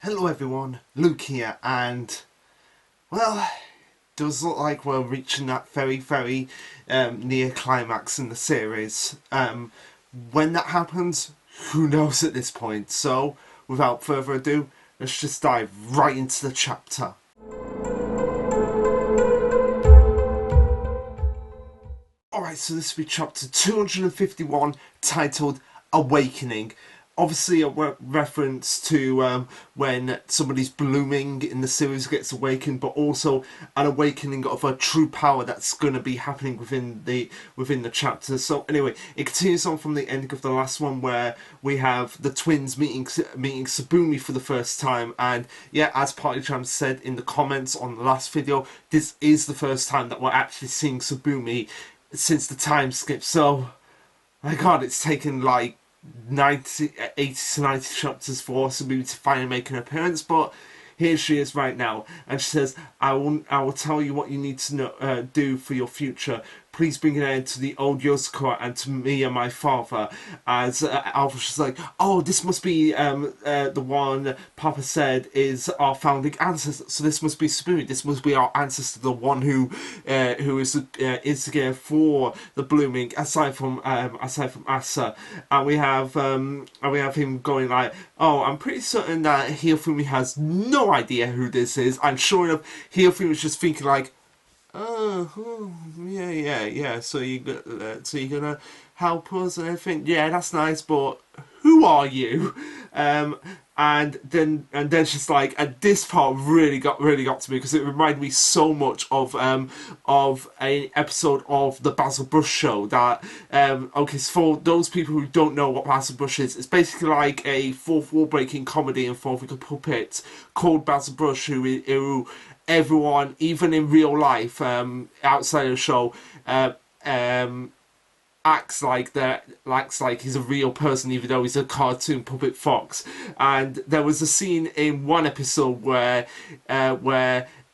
Hello everyone, Luke here, and well, it does look like we're reaching that very near climax in the series. When that happens, who knows at this point, so without further ado, let's just dive right into the chapter. Alright, so this will be chapter 251, titled Awakening. Obviously a reference to when somebody's blooming in the series gets awakened, but also an awakening of a true power that's going to be happening within the chapter. So anyway, it continues on from the ending of the last one, where we have the twins meeting Sabumi for the first time. And yeah, as Party Jam said in the comments on the last video, this is the first time that we're actually seeing Sabumi since the time skip. So my god, it's taken like 80 to 90 chapters for Sabumi to finally make an appearance, but here she is right now, and she says, I will tell you what you need to know, do for your future. Please bring an end to the old Yozakura and to me and my father. As Alpha's just like, oh, this must be the one Papa said is our founding ancestor. So this must be Sabumi. This must be our ancestor, the one who is the instigator for the blooming. Aside from Asa, and we have him going like, oh, I'm pretty certain that Hiyofumi has no idea who this is. And sure enough, Hiyofumi was just thinking like, oh, yeah. So you're gonna help us and everything. Yeah, that's nice, but who are you? And then she's like, and this part really got to me, because it reminded me so much of an episode of the Basil Brush show. That okay, so for those people who don't know what Basil Brush is, it's basically like a fourth wall breaking comedy involving a puppet called Basil Brush, who everyone, even in real life, outside of the show, acts like he's a real person, even though he's a cartoon puppet fox. And there was a scene in one episode where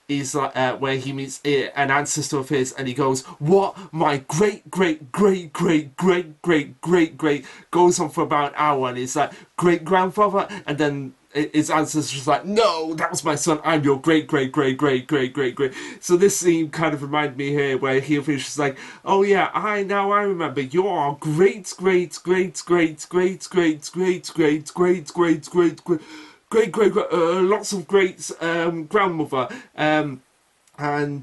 he's like, where he meets an ancestor of his, and he goes, "What? My great goes on for about an hour, and he's like, great grandfather," and then his ancestor's like, "No, that was my son. I'm your great. So this scene kind of reminded me here, where he is like, "Oh yeah, I remember. You're our great lots of greats grandmother." And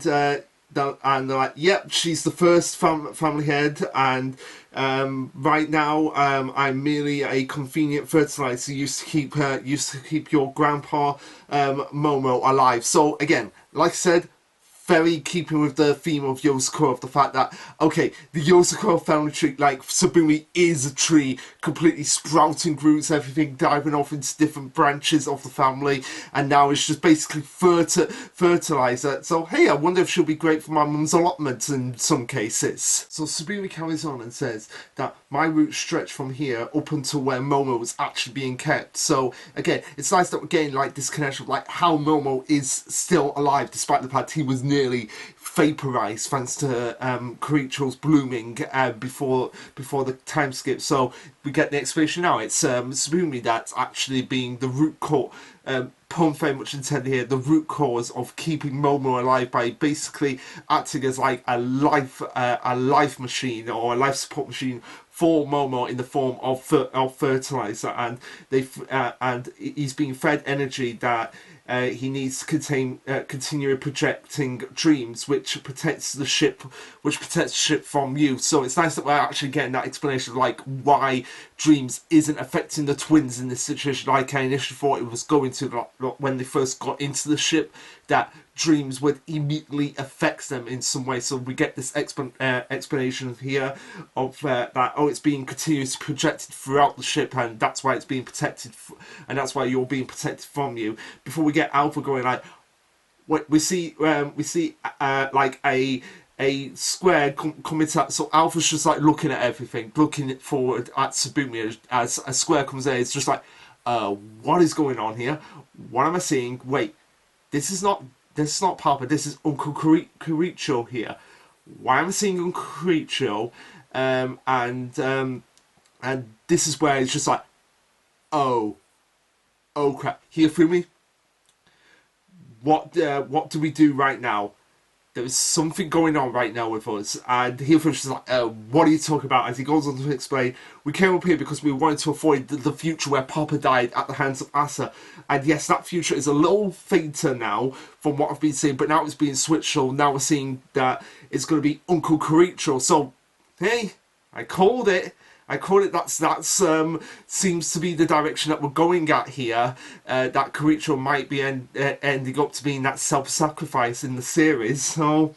they're like, "Yep, she's the first family head, and right now I'm merely a convenient fertilizer used to keep your grandpa Momo alive." So again, like I said, very keeping with the theme of Yozakura, of the fact that, okay, the Yozakura family tree, like, Sabumi is a tree, completely sprouting roots, everything diving off into different branches of the family, and now it's just basically fertilizer. So hey, I wonder if she'll be great for my mum's allotment in some cases. So Sabumi carries on and says that my roots stretch from here up until where Momo was actually being kept. So again, it's nice that we're getting like this connection of like how Momo is still alive, despite the fact he was nearly vaporized thanks to Karicho's blooming before the time skip. So we get the explanation now. It's Sabumi that's actually being the root cause, pun very much intended here, the root cause of keeping Momo alive, by basically acting as like a life machine, or a life support machine for Momo, in the form of fertilizer, and he's being fed energy that he needs to continue projecting dreams, which protects the ship from you. So it's nice that we're actually getting that explanation of like why dreams isn't affecting the twins in this situation, like I initially thought it was going to, when they first got into the ship, that dreams would immediately affect them in some way. So we get this explanation here of that, oh, it's being continuously projected throughout the ship, and that's why it's being protected, and that's why you're being protected from you. Before we get Alpha going like, we see like a square coming to, so Alpha's just like looking at everything, looking forward at Sabumi, as a square comes in. It's just like, what is going on here? What am I seeing? Wait, this is not Papa, this is Uncle Karicho here. Why am I seeing Uncle Karicho? And this is where it's just like, oh crap, Hiyofumi, what do we do right now? There is something going on right now with us. And Heelfish is like, what are you talking about? As he goes on to explain, we came up here because we wanted to avoid the future where Papa died at the hands of Asa. And yes, that future is a little fainter now from what I've been seeing, but now it's being switched, so now we're seeing that it's going to be Uncle Karicho. So, hey, I called it. I call it. That's seems to be the direction that we're going at here. That Karicho might be ending up to being that self-sacrifice in the series. So,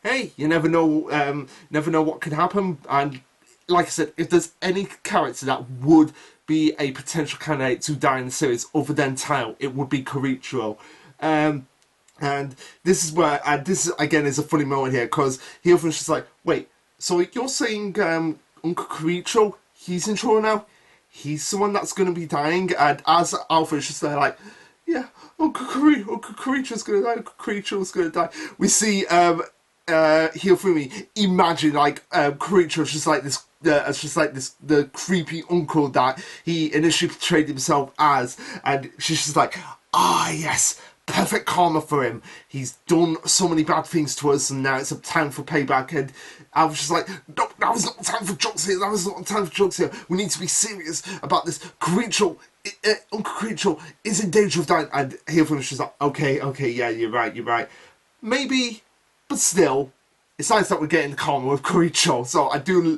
hey, you never know. Never know what could happen. And like I said, if there's any character that would be a potential candidate to die in the series other than Tile, it would be Karicho. And this is where, and this again is a funny moment here because Heelfish is like, wait, so you're saying Uncle Karicho, he's in trouble now? He's the one that's going to be dying? And as Alpha is just there like, yeah, Uncle Karicho's going to die, Uncle Karicho's going to die. We see Hifumi imagine like Karicho's just like this. It's just like this, the creepy uncle that he initially portrayed himself as, and she's just like, ah, yes, perfect karma for him. He's done so many bad things to us, and now it's a time for payback. And I was just like, no, that was not time for jokes here. That was not time for jokes here. We need to be serious about this. Karicho, Uncle Karicho is in danger of dying. And Hilton was just like, okay, yeah, you're right. Maybe, but still. It's nice that we're getting the karma with Karicho, so I do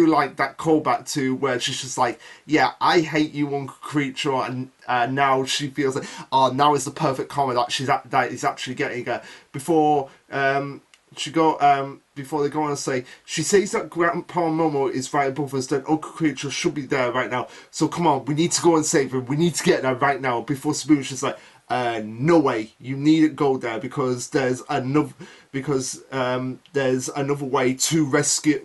like that callback to where she's just like, yeah, I hate you, Uncle Karicho, and now she feels like, oh, now is the perfect karma that is actually getting her. Before before they go on and say, she says that Grandpa Momo is right above us, then Uncle Karicho should be there right now. So come on, we need to go and save him. We need to get there right now. Before Spoon's just like, no way, you needn't go there because there's another way to rescue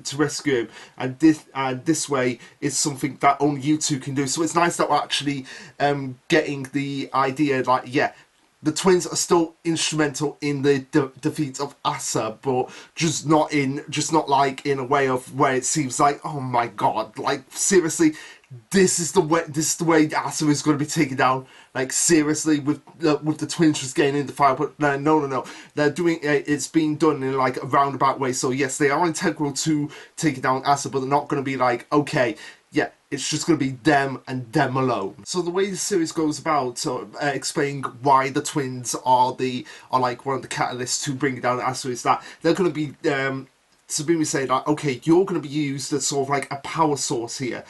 him, and this way is something that only you two can do. So it's nice that we're actually getting the idea like, yeah, the twins are still instrumental in the defeat of Asa, but just not like in a way of where it seems like, oh my god, like seriously, this is the way Asa is going to be taken down. Like seriously, with the twins just getting in the fire, but no, they're doing it's being done in like a roundabout way. So yes, they are integral to taking down Asa, but they're not going to be like, okay, yeah, it's just going to be them and them alone. So the way the series goes about, explaining why the twins are like one of the catalysts to bring down Asa is that they're going to be Sabumi say that, okay, you're going to be used as sort of like a power source here,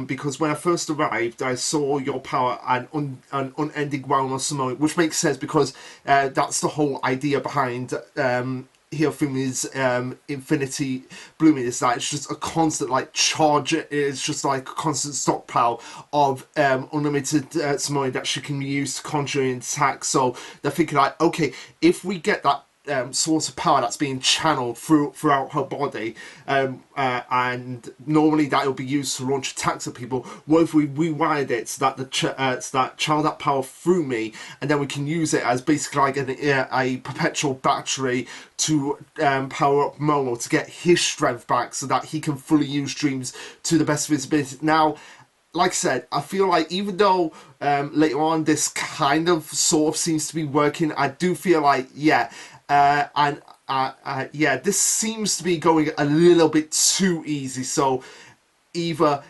because when I first arrived, I saw your power and an unending realm of Samoa, which makes sense because that's the whole idea behind Hiofumi's infinity blooming, is that it's just a constant like charge. It's just like a constant stockpile of unlimited Samoa that she can use to conjure and attack. So they're thinking like, okay, if we get that source of power that's being channeled throughout her body, and normally that will be used to launch attacks at people. What if we rewired it so that channel that power through me, and then we can use it as basically like a perpetual battery to power up Momo to get his strength back, so that he can fully use dreams to the best of his ability. Now, like I said, I feel like even though later on this kind of sort of seems to be working, I do feel like, yeah, yeah, this seems to be going a little bit too easy. So either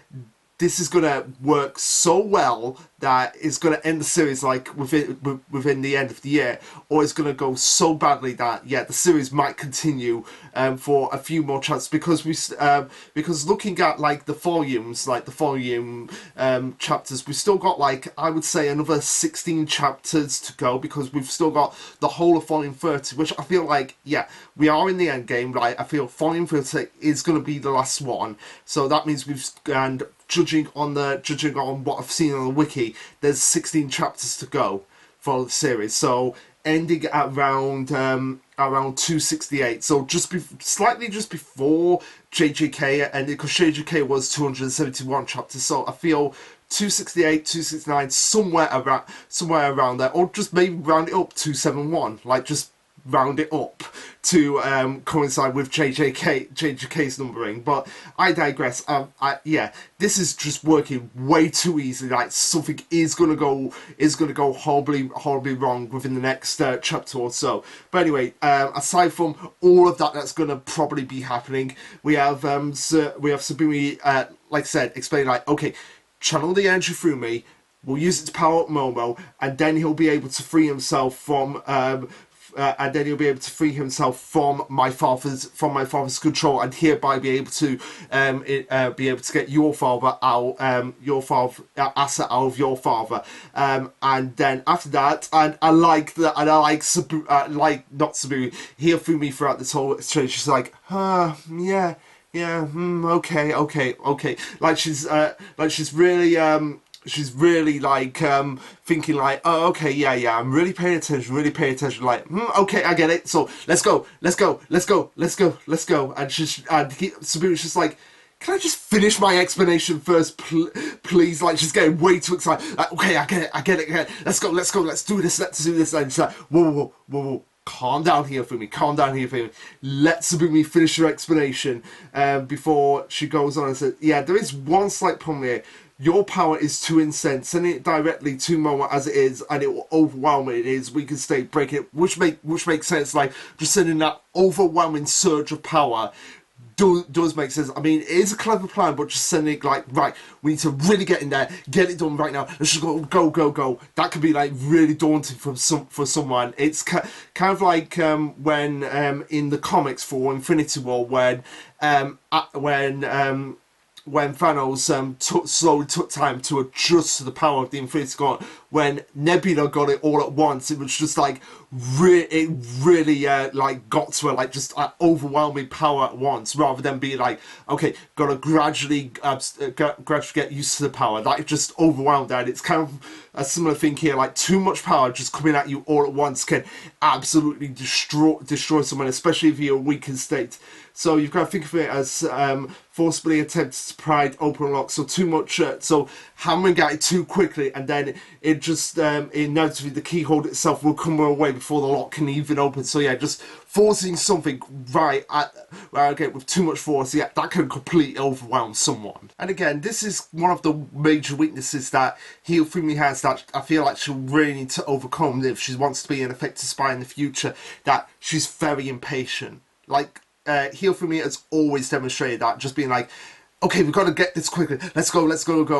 this is going to work so well that it's going to end the series like within the end of the year, or it's going to go so badly that, yeah, the series might continue for a few more chances, because because looking at like the volumes, like the volume chapters, we've still got like, I would say, another 16 chapters to go, because we've still got the whole of volume 30, which I feel like, yeah, we are in the end game, right? I feel volume 30 is going to be the last one, so that means and judging on what I've seen on the wiki, there's 16 chapters to go for the series. So ending at around 268. So slightly just before JJK ended, because JJK was 271 chapters. So I feel 268, 269, somewhere around there, or just maybe round it up 271. Like just round it up to coincide with JJK's numbering, but I digress. Yeah, this is just working way too easily. Like something is gonna go horribly wrong within the next chapter or so. But anyway, aside from all of that, that's gonna probably be happening. We have Sabumi, like I said, explaining like, okay, channel the energy through me. We'll use it to power up Momo, and then he'll be able to free himself from my father's control, and hereby be able to get your father out, Asa out of your father. And then after that, and I like that, and I like not Sabu, Hifumi throughout this whole exchange. She's like, yeah. Yeah, okay. She's really like thinking like, oh, okay, yeah, I'm really paying attention, like, okay, I get it, so let's go. And Sabu's just like, can I just finish my explanation first, please? Like, she's getting way too excited. Like, okay, I get it. Let's go, let's do this. And she's like, whoa. Calm down here for me. Let Sabumi finish her explanation before she goes on and says, yeah, there is one slight problem here. Your power is too insane. Sending it directly to Momo as it is, and it will overwhelm it. It is weak and state, breaking it, which makes sense. Like, just sending that overwhelming surge of power does make sense. I mean, it is a clever plan, but just sending it like, right, we need to really get in there, get it done right now. Let's just go. That could be like really daunting for someone. It's kind of like when in the comics for Infinity War when Thanos slowly took time to adjust to the power of the Infinity Gauntlet. When Nebula got it all at once, it was just like it really like got to her, like just overwhelming power at once, rather than being like, okay, gotta gradually get used to the power. Like, just overwhelmed that. It's kind of a similar thing here. Like, too much power just coming at you all at once can absolutely destroy someone, especially if you're weak in state. So you've got to think of it as forcibly attempted to pry open a lock. So too much, so hammering at it too quickly, and then it just inevitably the keyhole itself will come away before the lock can even open. So yeah, just forcing something with too much force, yeah, that can completely overwhelm someone. And again, this is one of the major weaknesses that Hifumi has that I feel like she'll really need to overcome if she wants to be an effective spy in the future. That she's very impatient. Like, Hifumi has always demonstrated that, just being like, okay, we've got to get this quickly, let's go,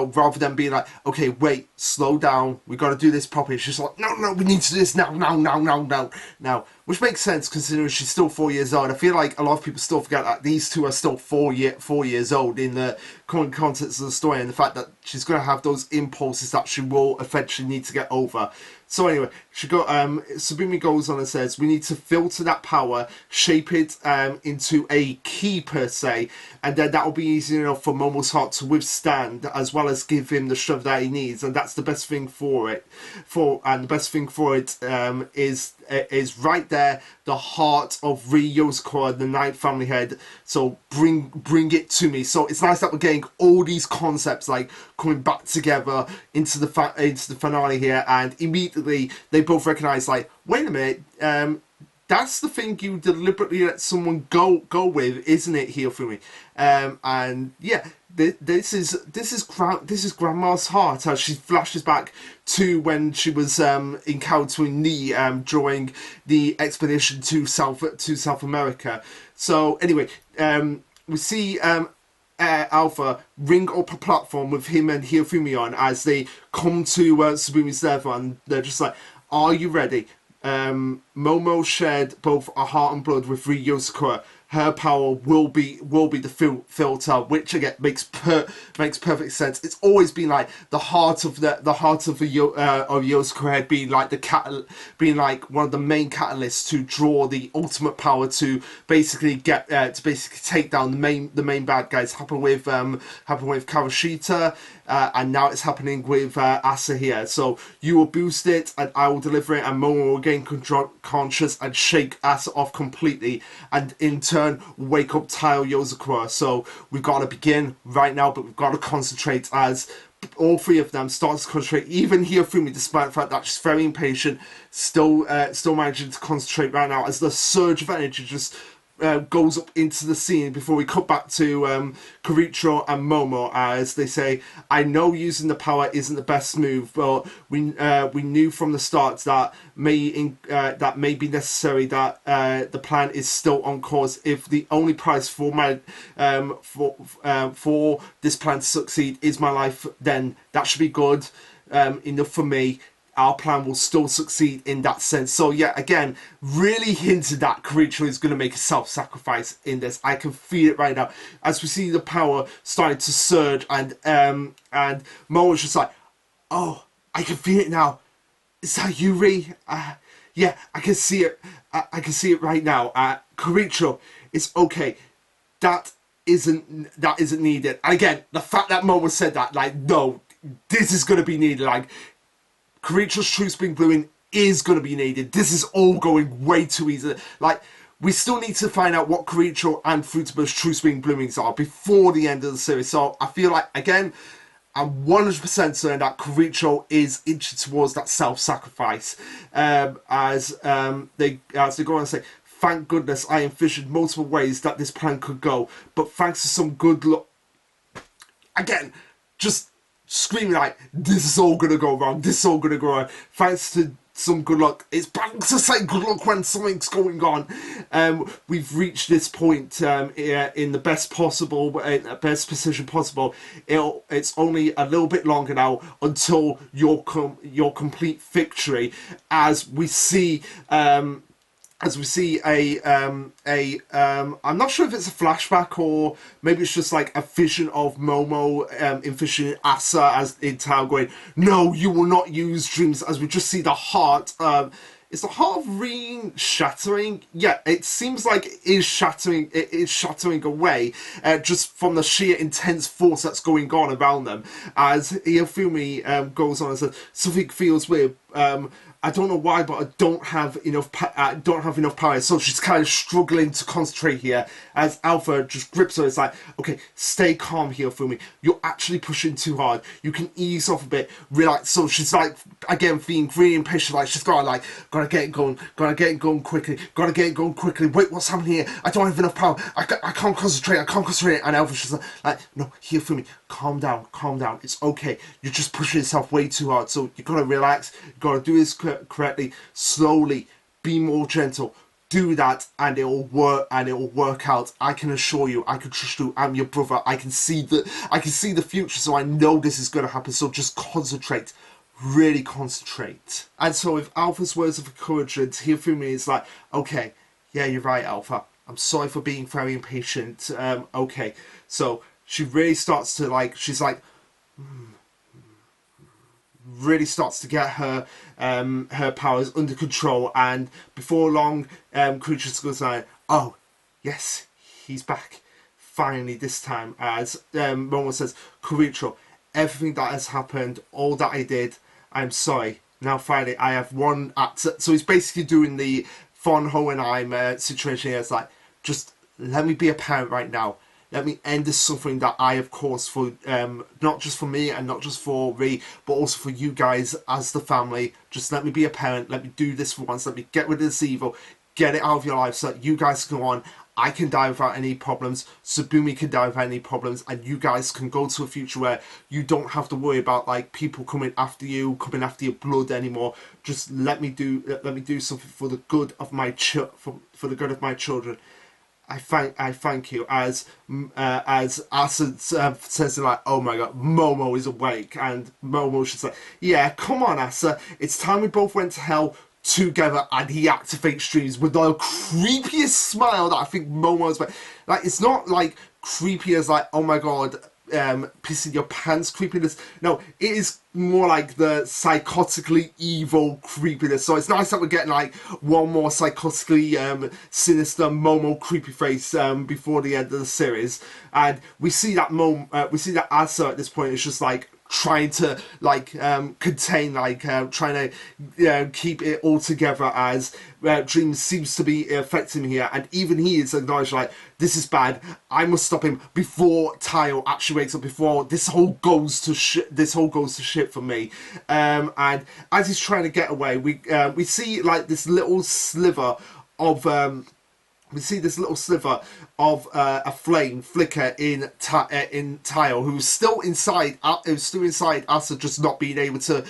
rather than being like, okay, wait, slow down, we got to do this properly. It's just like, no, we need to do this now, which makes sense considering she's still 4 years old. I feel like a lot of people still forget that these two are still 4 years old in the current context of the story, and the fact that she's going to have those impulses that she will eventually need to get over. So anyway, Sabumi goes on and says, we need to filter that power, shape it into a key per se, and then that will be easy enough for Momo's heart to withstand, as well as give him the strength that he needs. And that's the best thing for it. And the best thing for it is right there, the heart of Yozakura, the Ninth Family Head. So bring it to me. So it's nice that we're getting all these concepts like coming back together into the finale here, and immediately they both recognize, like, wait a minute, that's the thing you deliberately let someone go with, isn't it, Hifumi? And yeah, this is Grandma's heart, as she flashes back to when she was encountering Lee during the expedition to South America. So anyway, we see Alpha ring up a platform with him and Hifumi on as they come to Sabumi's level, and they're just like, are you ready? Momo shared both a heart and blood with Yozakura. Her power will be the filter, which again makes perfect sense. It's always been like the heart of Yozakura had been like being like one of the main catalysts to draw the ultimate power to basically take down the main bad guys. Happened with Kawashita, and now it's happening with Asa here. So you will boost it, and I will deliver it, and Momo will gain conscious and shake Asa off completely, and in turn wake up Tile Yozakura. So we've got to begin right now, but we've got to concentrate as all three of them start to concentrate. Even Hiyofumi, despite the fact that she's very impatient, still managing to concentrate right now as the surge of energy just goes up into the scene before we cut back to Kiricho and Momo as they say, I know using the power isn't the best move, but we knew from the start that may be necessary, that the plan is still on course. If the only price for my for this plan to succeed is my life, then that should be good enough for me. Our plan will still succeed in that sense. So yeah, again, really hinted that Kiricho is going to make a self-sacrifice in this. I can feel it right now as we see the power starting to surge, and Momo's just like, oh, I can feel it now. Is that you, Ri? Yeah, I can see it. I can see it right now. Kiricho, it's okay. That isn't needed. And again, the fact that Momo said that, like, no, this is going to be needed. Like, Kiricho's True Spring Blooming is going to be needed. This is all going way too easy. Like, we still need to find out what Kiricho and Futaga's True Spring Bloomings are before the end of the series. So I feel like, again, I'm 100% certain that Kiricho is inching towards that self-sacrifice. As they go on and say, thank goodness I envisioned multiple ways that this plan could go, but thanks to some good luck. Again, just screaming like, this is all gonna go wrong, this is all gonna go wrong, thanks to some good luck. It's bad to say good luck when something's going on. We've reached this point in the best position possible. It's only a little bit longer now until your complete victory, as we see I'm not sure if it's a flashback or maybe it's just like a vision of Momo envisioning Asa as in town going, no, you will not use dreams, as we just see the heart. Is the heart of Reen shattering? Yeah, it seems like it is shattering. It is shattering away, just from the sheer intense force that's going on around them. As Hiyofumi goes on and says, something feels weird. I don't know why, but I don't have enough power. So she's kind of struggling to concentrate here. As Alpha just grips her, it's like, okay, stay calm here, Fumi. You're actually pushing too hard. You can ease off a bit, relax. So she's like, again, being really impatient. Like she's gotta get it going, quickly. Wait, what's happening here? I don't have enough power. I can't concentrate. And Alpha's just like, no, here, Fumi, calm down. It's okay. You're just pushing yourself way too hard. So you gotta relax. You gotta do this correctly, slowly, be more gentle, do that, and it will work out. I can assure you, I can trust you, I'm your brother, I can see the future, so I know this is going to happen. So just concentrate, really concentrate. And so with Alpha's words of encouragement, Hiyofumi is like, okay, yeah, you're right, Alpha, I'm sorry for being very impatient. Okay, so she really starts to like, she's like, really starts to get her powers under control, and before long, Creatures goes like, oh yes, he's back finally this time. As Momo says, Kiricho, everything that has happened, all that I did, I'm sorry. Now finally I have one actor. So he's basically doing the Von Hohenheim situation here. It's like, just let me be a parent right now. Let me end this suffering that I have caused for, not just for me and not just for Ri, but also for you guys as the family. Just let me be a parent. Let me do this for once. Let me get rid of this evil. Get it out of your life so that you guys can go on. I can die without any problems. Tsubumi can die without any problems. And you guys can go to a future where you don't have to worry about like people coming after your blood anymore. Just let me do something for the good of my for the good of my children. I thank you. As Asa says, like, oh my god, Momo is awake, and Momo's just like, yeah, come on, Asa, it's time we both went to hell together. And he activates dreams with the creepiest smile that I think Momo's like. It's not like creepy as like, oh my god, pissing your pants creepiness. No, it is more like the psychotically evil creepiness. So it's nice that we're getting like one more psychotically sinister Momo creepy face before the end of the series. And we see that Asa at this point is just like trying to like contain, like trying to keep it all together, as Dream seems to be affecting him here, and even he is acknowledged like, this is bad, I must stop him before Tayo actually wakes up, before this whole goes to shit for me. And as he's trying to get away, we see like this little sliver of a flame flicker in Tayo, who's still inside. Asa, just not being able to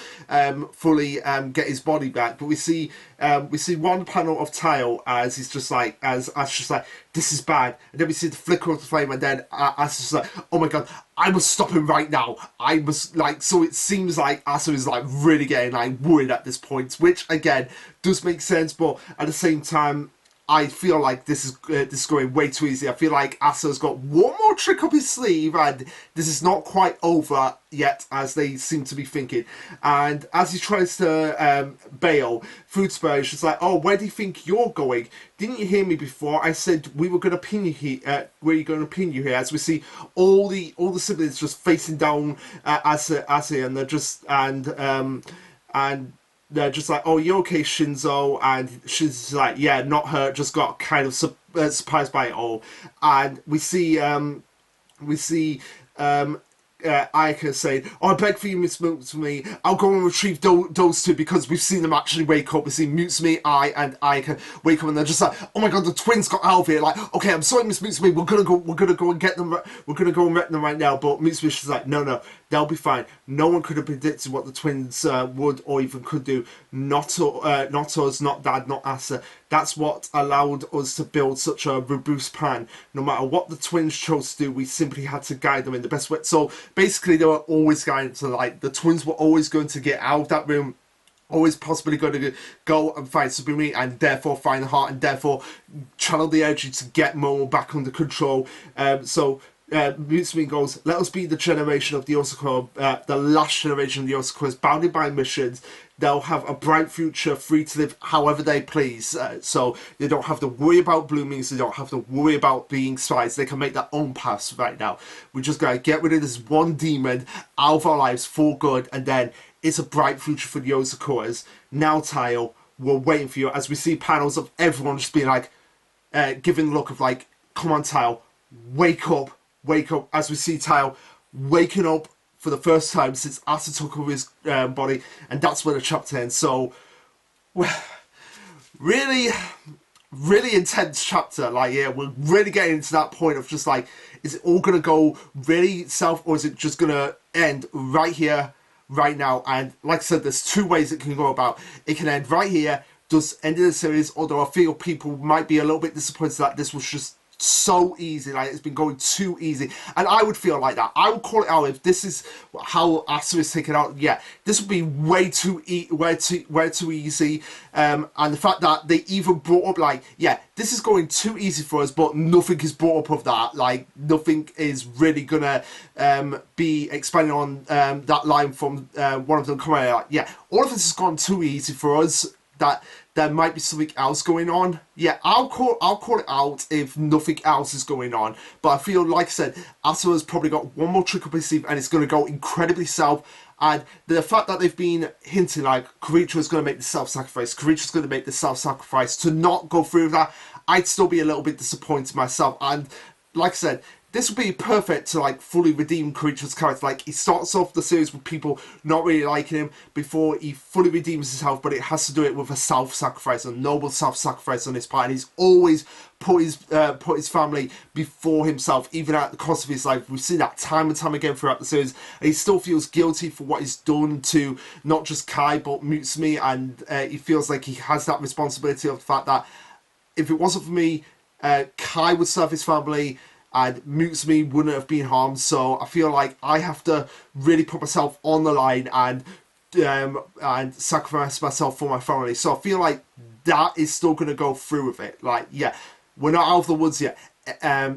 fully get his body back. But we see one panel of Tayo as he's just like, this is bad, and then we see the flicker of the flame, and then Asa's just like, oh my god, I must stop him right now. I must, like, so it seems like Asa is like really getting like worried at this point, which again does make sense, but at the same time, I feel like this is going way too easy. I feel like Asa's got one more trick up his sleeve, and this is not quite over yet, as they seem to be thinking. And as he tries to bail, Fruitsberry is just like, oh, where do you think you're going? Didn't you hear me before? I said we were going to pin you here. Were you going to pin you here? As we see all the siblings just facing down Asa, and they're just and they're just like, oh, you okay, Shinzo? And Shinzo's like, yeah, not hurt, just got kind of surprised by it all. And we see Ayaka saying, oh, I beg for you, Miss Mutsumi, I'll go and retrieve those two, because we've seen them actually wake up. We see Mutsumi, and Ayaka wake up, and they're just like, oh my god, the twins got out of here. Like, okay, I'm sorry, Miss Mutsumi, we're gonna go and get them, we're gonna go and wreck them right now. But Mutsumi's like, no, they'll be fine. No one could have predicted what the twins would or even could do. Not us, not Dad, not Asa. That's what allowed us to build such a robust plan. No matter what the twins chose to do, we simply had to guide them in the best way. So basically, they were always guided to, like, the twins were always going to get out of that room, always possibly going to go and fight Tsubumi, and therefore find the heart, and therefore channel the energy to get Momo back under control. Mutsumi goes, let us be the generation of the Yozakura, the last generation of the Yozakura, bounded by missions. They'll have a bright future, free to live however they please. So they don't have to worry about bloomings, they don't have to worry about being spies. They can make their own paths right now. We just gotta get rid of this one demon out of our lives for good, and then it's a bright future for the Yozakuras. Now, Tayo, we're waiting for you. As we see panels of everyone just being like, giving the look of like, come on, Tayo, wake up. Wake up, as we see Tayo waking up for the first time since Asa took over his body, and that's where the chapter ends. So, really, really intense chapter. Like, yeah, we're really getting into that point of just like, is it all gonna go really south, or is it just gonna end right here, right now? And like I said, there's two ways it can go about. It can end right here, just ending the series, although I feel people might be a little bit disappointed that this was just so easy, like it's been going too easy, and I would feel like that. I would call it out if this is how Asa is taken out. Yeah, this would be way too easy. And the fact that they even brought up like, yeah, this is going too easy for us, but nothing is brought up of that. Like, nothing is really gonna be expanding on that line from one of them coming out. Like, yeah, all of this has gone too easy for us. That there might be something else going on. Yeah, I'll call it out if nothing else is going on. But I feel, like I said, Asa has probably got one more trick up his sleeve, and it's going to go incredibly south. And the fact that they've been hinting like Kiricho is going to make the self-sacrifice, Kiricho's going to make the self-sacrifice, to not go through that, I'd still be a little bit disappointed myself. And like I said, this would be perfect to like fully redeem Kiricho's character. Like, he starts off the series with people not really liking him before he fully redeems himself, but it has to do it with a self-sacrifice, a noble self-sacrifice on his part. And he's always put his family before himself, even at the cost of his life. We've seen that time and time again throughout the series, and he still feels guilty for what he's done to not just Kai but Mutsumi, and he feels like he has that responsibility of the fact that if it wasn't for me, Kai would serve his family and Mutsumi wouldn't have been harmed. So I feel like I have to really put myself on the line and sacrifice myself for my family. So I feel like that is still going to go through with it. Like, yeah, we're not out of the woods yet.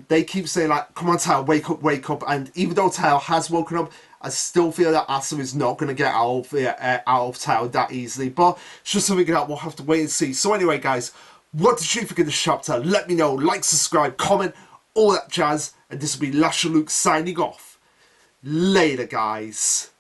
They keep saying like, come on, Tayo, wake up. And even though Tayo has woken up, I still feel that Asa is not going to get out of Tayo that easily. But it's just something that we'll have to wait and see. So anyway, guys, what did you think of this chapter? Let me know. Like, subscribe, comment, all that jazz. And this will be Lasherluke signing off. Later, guys.